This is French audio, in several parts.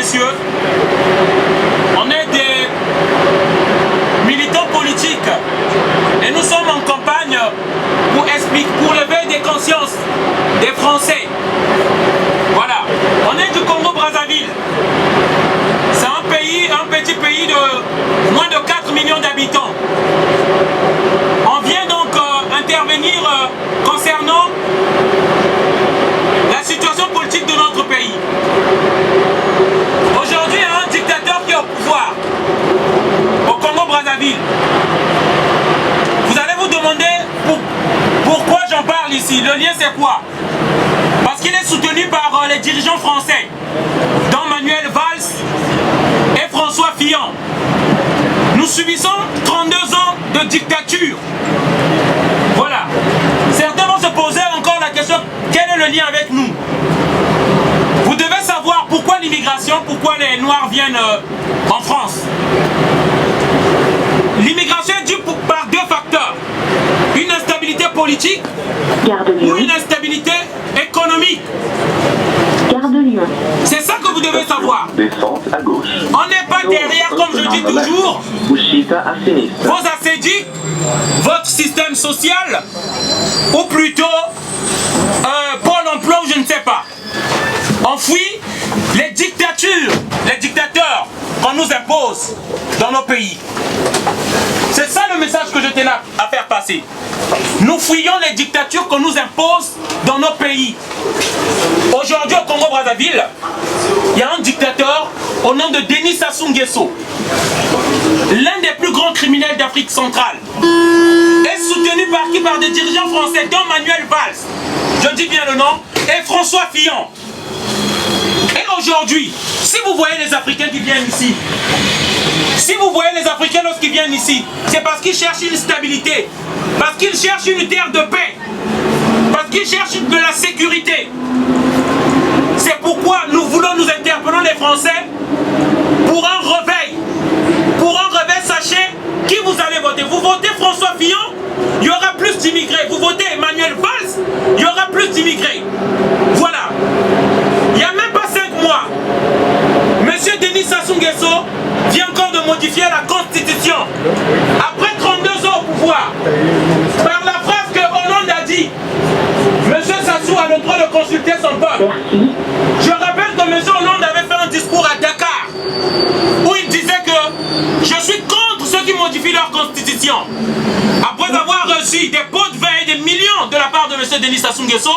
messieurs, on est des militants politiques et nous sommes en campagne pour lever des consciences des Français. Voilà, on est du Congo-Brazzaville. C'est un petit pays de moins de 4 millions d'habitants. On vient donc intervenir concernant la situation politique de notre pays. Aujourd'hui, il y a un dictateur qui est au pouvoir, au Congo-Brazzaville. Vous allez vous demander pourquoi j'en parle ici. Le lien, c'est quoi? Parce qu'il est soutenu par les dirigeants français, dont Manuel Valls et François Fillon. Nous subissons 32 ans de dictature. Voilà. Certains vont se poser encore la question, quel est le lien avec nous? Vous devez savoir pourquoi l'immigration, pourquoi les Noirs viennent en France. L'immigration est due par deux facteurs. Une instabilité politique ou une instabilité économique. C'est ça que vous devez savoir. Descente à gauche. On n'est pas derrière, comme je dis toujours, vos assédiques, votre système social, ou plutôt Pôle emploi ou je ne sais pas. On fuit les dictatures, les dictateurs qu'on nous impose dans nos pays. C'est ça le message que je tenais à faire passer. Nous fuyons les dictatures qu'on nous impose dans nos pays. Aujourd'hui au Congo-Brazzaville, il y a un dictateur au nom de Denis Sassou Nguesso, l'un des plus grands criminels d'Afrique centrale, est soutenu par qui? Par des dirigeants français, dont Manuel Valls, je dis bien le nom, et François Fillon. Et aujourd'hui, si vous voyez les Africains qui viennent ici, si vous voyez les Africains lorsqu'ils viennent ici, c'est parce qu'ils cherchent une stabilité, parce qu'ils cherchent une terre de paix, parce qu'ils cherchent de la sécurité. C'est pourquoi nous voulons, nous interpellons les Français pour un réveil. Pour un réveil, sachez qui vous allez voter. Vous votez François Fillon, il y aura plus d'immigrés. Vous votez Emmanuel Valls, il y aura plus d'immigrés. Voilà. Il n'y a même pas 5 mois, Monsieur Denis Sassou Nguesso vient encore de modifier la Constitution. Après 32 ans au pouvoir, par la phrase que Hollande a dit, Monsieur Sassou a le droit de consulter son peuple. Je rappelle que Monsieur Hollande avait fait un discours à Dakar, où il disait que je suis contre ceux qui modifient leur Constitution. Après avoir reçu des pots de vin et des millions de la part de Monsieur Denis Sassou Nguesso,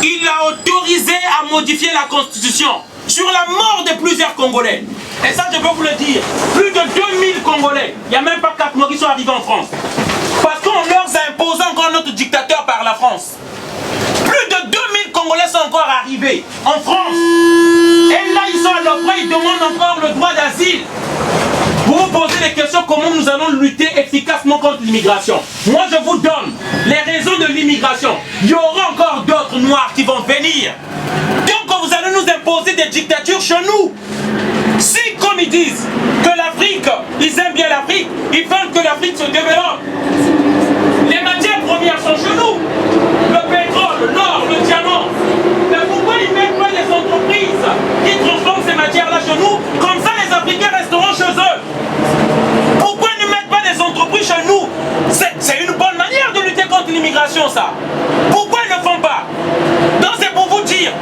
il a autorisé à modifier la Constitution sur la mort de plusieurs Congolais. Et ça, je peux vous le dire, plus de 2000 Congolais, il n'y a même pas 4 mois qui sont arrivés en France. Parce qu'on leur a imposé encore notre dictateur par la France. Plus de 2000 Congolais sont encore arrivés en France. Et là, ils sont à l'opéra, ils demandent encore le droit d'asile. Vous vous posez des questions, comment nous allons lutter efficacement contre l'immigration. Moi, je vous donne les raisons de l'immigration. Il y aura encore d'autres Noirs qui vont venir. Donc, vous allez nous imposer des dictatures chez nous. Si, comme ils disent, que l'Afrique, ils aiment bien l'Afrique, ils veulent que l'Afrique se développe. Les matières premières sont chez nous. Le pétrole, l'or, le diamant. Mais pourquoi ils ne mettent pas des entreprises qui transforment ces matières-là chez nous? Comme ça, les Africains resteront chez eux. Pourquoi ils ne mettent pas des entreprises chez nous? C'est une bonne manière de lutter contre l'immigration, ça. Pourquoi ils ne le font pas? Donc c'est pour vous dire,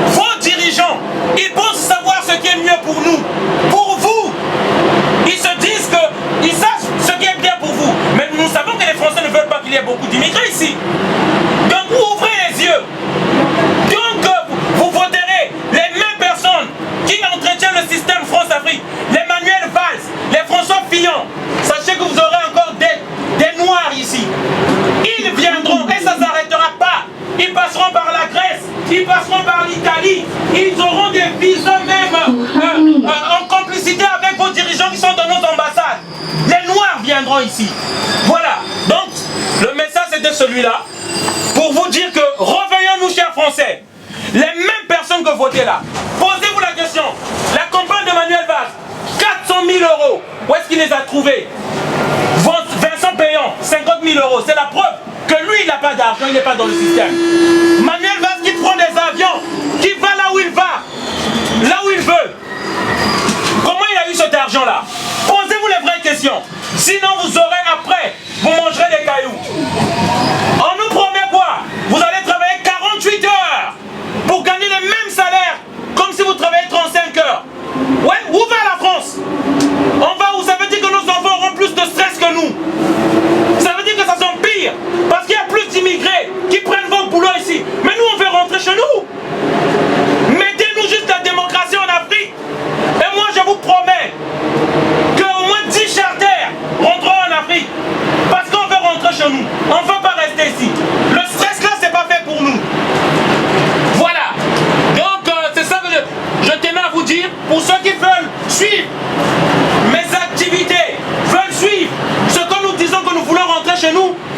vos dirigeants, ils pensent savoir ce qui est mieux pour nous. Pour vous, ils se disent qu'ils savent ce qui est bien pour vous. Mais nous savons que les Français ne veulent pas qu'il y ait beaucoup d'immigrés ici. Donc ouvrez les yeux. Donc vous voterez les mêmes personnes qui entretiennent le système France-Afrique. Les Manuel Valls, les François Fillon. Sachez que vous aurez encore des Noirs ici. Ils viendront et ça ne s'arrêtera pas. Ils passeront par la Grèce, ils passeront par l'Italie. Ils auront des visas même en complicité avec vos dirigeants qui sont dans nos ambassades. Les Noirs viendront ici. Voilà. Donc, le message c'était celui-là. Pour vous dire que, reveillons-nous, chers Français. Les mêmes personnes que votez là. Posez-vous la question. La campagne de Manuel Valls, 400 000 €. Où est-ce qu'il les a trouvés? Vincent Payan, 50 000 €. C'est la preuve que lui, il n'a pas d'argent, il n'est pas dans le système. Manuel Valls qui prend des avions, qui va là où il va, là où il veut.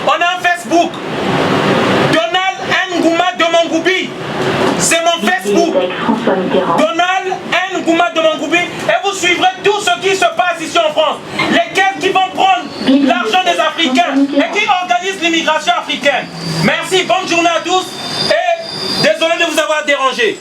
On a un Facebook. Donald Ngouma de Mangoubi. C'est mon Facebook. Donald Ngouma de Mangoubi. Et vous suivrez tout ce qui se passe ici en France. Lesquels qui vont prendre l'argent des Africains et qui organisent l'immigration africaine. Merci, bonne journée à tous et désolé de vous avoir dérangé.